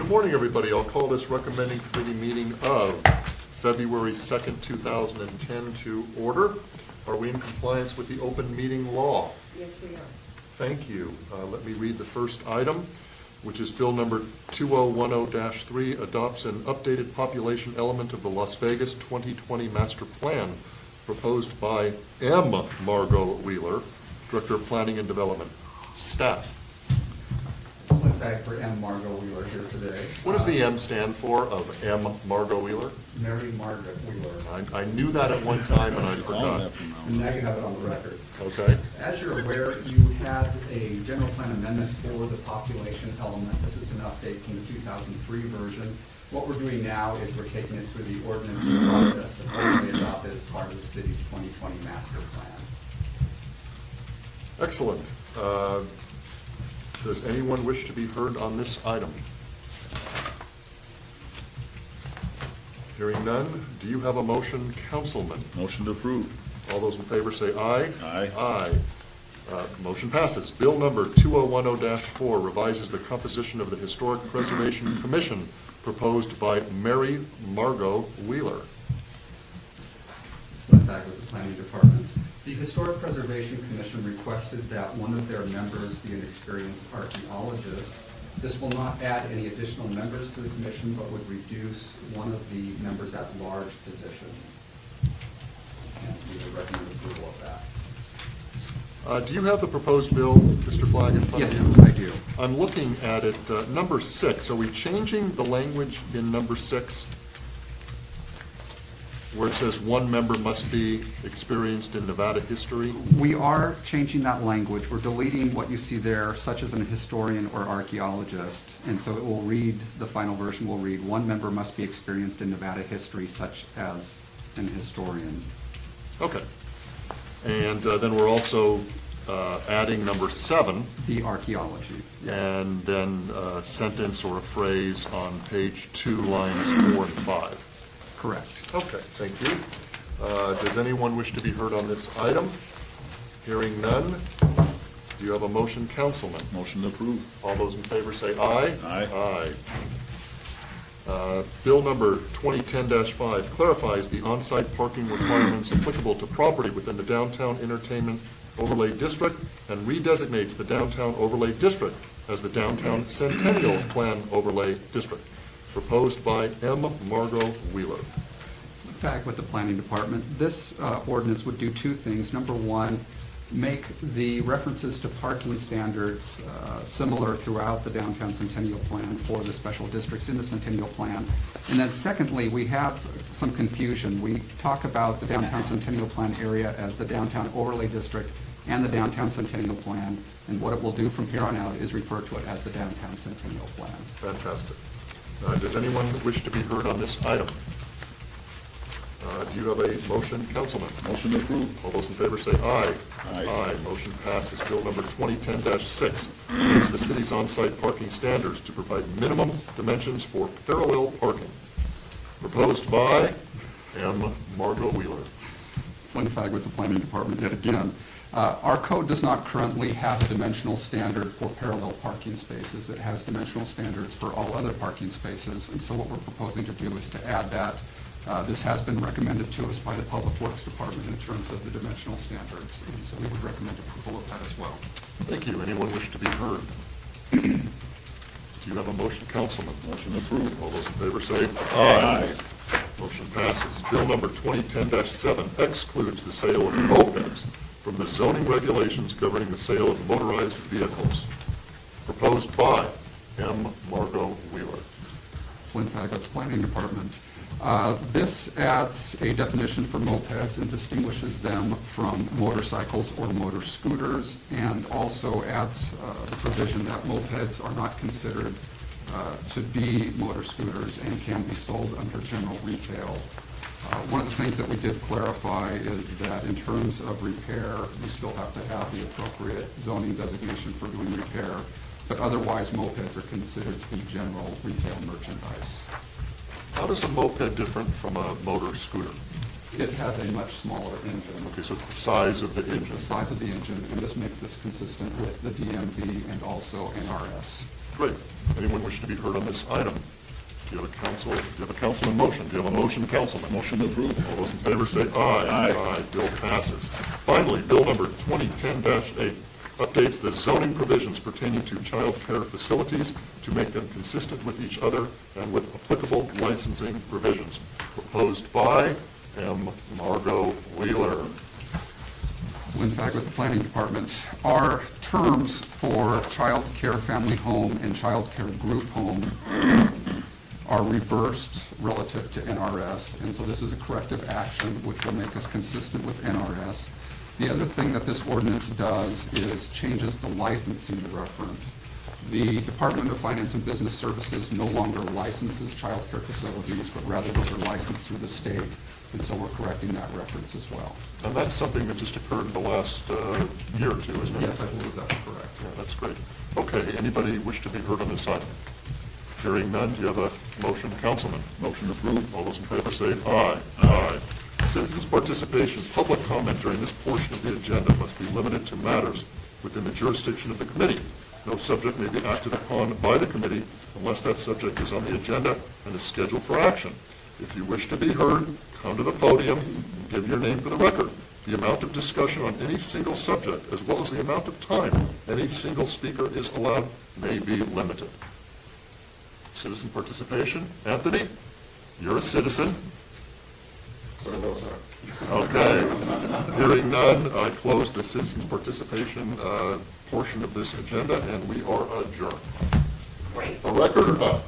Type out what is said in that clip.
Good morning, everybody. I'll call this recommending committee meeting of February 2nd, 2010 to order. Are we in compliance with the open meeting law? Yes, we are. Thank you. Let me read the first item, which is bill number 2010-3, adopts an updated population element of the Las Vegas 2020 master plan proposed by M. Margot Wheeler, Director of Planning and Development. Staff. Clint Bag for M. Margot Wheeler here today. What does the M stand for of M. Margot Wheeler? Mary Margaret Wheeler. I knew that at one time and I forgot. And now you have it on the record. Okay. As you're aware, you had a general plan amendment for the population element. This is an update from the 2003 version. What we're doing now is we're taking it through the ordinance process to formally adopt it as part of the city's 2020 master plan. Excellent. Does anyone wish to be heard on this item? Hearing none, do you have a motion, Councilman? Motion to approve. All those in favor say aye. Aye. Aye. Motion passes. Bill number 2010-4 revises the composition of the Historic Preservation Commission proposed by Mary Margot Wheeler. Clint Bag with the Planning Department. The Historic Preservation Commission requested that one of their members be an experienced archaeologist. This will not add any additional members to the commission, but would reduce one of the members at large positions. And we would recommend approval of that. Do you have the proposed bill, Mr. Flagg, in front of you? Yes, I do. I'm looking at it, number 6. Are we changing the language in number 6 where it says one member must be experienced in Nevada history? We are changing that language. We're deleting what you see there, such as an historian or archaeologist. And so it will read, the final version will read, one member must be experienced in Nevada history, such as an historian. Okay. And then we're also adding number 7. The archaeology. Yes. And then a sentence or a phrase on page 2, lines 4 and 5. Correct. Okay, thank you. Does anyone wish to be heard on this item? Hearing none, do you have a motion, Councilman? Motion to approve. All those in favor say aye. Aye. Aye. Bill number 2010-5 clarifies the on-site parking requirements applicable to property within the Downtown Entertainment Overlay District and redesignates the Downtown Overlay District as the Downtown Centennial Plan Overlay District, proposed by M. Margot Wheeler. In fact, with the Planning Department, this ordinance would do two things. Number one, make the references to parking standards similar throughout the Downtown Centennial Plan for the special districts in the Centennial Plan. And then secondly, we have some confusion. We talk about the Downtown Centennial Plan area as the Downtown Overlay District and the Downtown Centennial Plan. And what it will do from here on out is refer to it as the Downtown Centennial Plan. Fantastic. Does anyone wish to be heard on this item? Do you have a motion, Councilman? Motion to approve. All those in favor say aye. Aye. Motion passes. Bill number 2010-6 amends the city's on-site parking standards to provide minimum dimensions for parallel parking. Proposed by M. Margot Wheeler. Clint Bag with the Planning Department yet again. Our code does not currently have a dimensional standard for parallel parking spaces. It has dimensional standards for all other parking spaces, and so what we're proposing to do is to add that. This has been recommended to us by the Public Works Department in terms of the dimensional standards, and so we would recommend approval of that as well. Thank you. Anyone wish to be heard? Do you have a motion, Councilman? Motion to approve. All those in favor say Aye. Motion passes. Bill number 2010-7 excludes the sale of mopeds from the zoning regulations governing the sale of motorized vehicles. Proposed by M. Margot Wheeler. Clint Bag with the Planning Department. This adds a definition for mopeds and distinguishes them from motorcycles or motor scooters, and also adds the provision that mopeds are not considered to be motor scooters and can be sold under general retail. One of the things that we did clarify is that in terms of repair, you still have to have the appropriate zoning designation for doing repair, but otherwise mopeds are considered to be general retail merchandise. How does a moped different from a motor scooter? It has a much smaller engine. Okay, so it's the size of the It's the engine. size of the engine, and this makes this consistent with the DMV and also NRS. Great. Anyone wish to be heard on this item? Do you have a councilman motion? Do you have a motion, councilman? Motion approved. All those in favor say aye. Aye. Bill passes. Finally, bill number 2010-8 updates the zoning provisions pertaining to child care facilities to make them consistent with each other and with applicable licensing provisions. Proposed by M. Margot Wheeler. So in fact, with the planning department, our terms for child care family home and child care group home are reversed relative to NRS, and so this is a corrective action which will make us consistent with NRS. The other thing that this ordinance does is changes the licensing reference. The Department of Finance and Business Services no longer licenses child care facilities, but rather those are licensed through the state, and so we're correcting that reference as well. And that's something that just occurred in the last year or two, isn't it? Yes, I believe that's correct. Yeah, that's great. Okay, anybody wish to be heard on this item? Hearing none, do you have a motion, councilman? Motion approved. All those in favor say aye. Aye. Citizens' participation, public comment during this portion of the agenda must be limited to matters within the jurisdiction of the committee. No subject may be acted upon by the committee unless that subject is on the agenda and is scheduled for action. If you wish to be heard, come to the podium and give your name for the record. The amount of discussion on any single subject, as well as the amount of time any single speaker is allowed, may be limited. Citizen participation. Anthony, you're a citizen. Okay. Hearing none, I close the citizens' participation portion of this agenda, and we are adjourned. A record or not?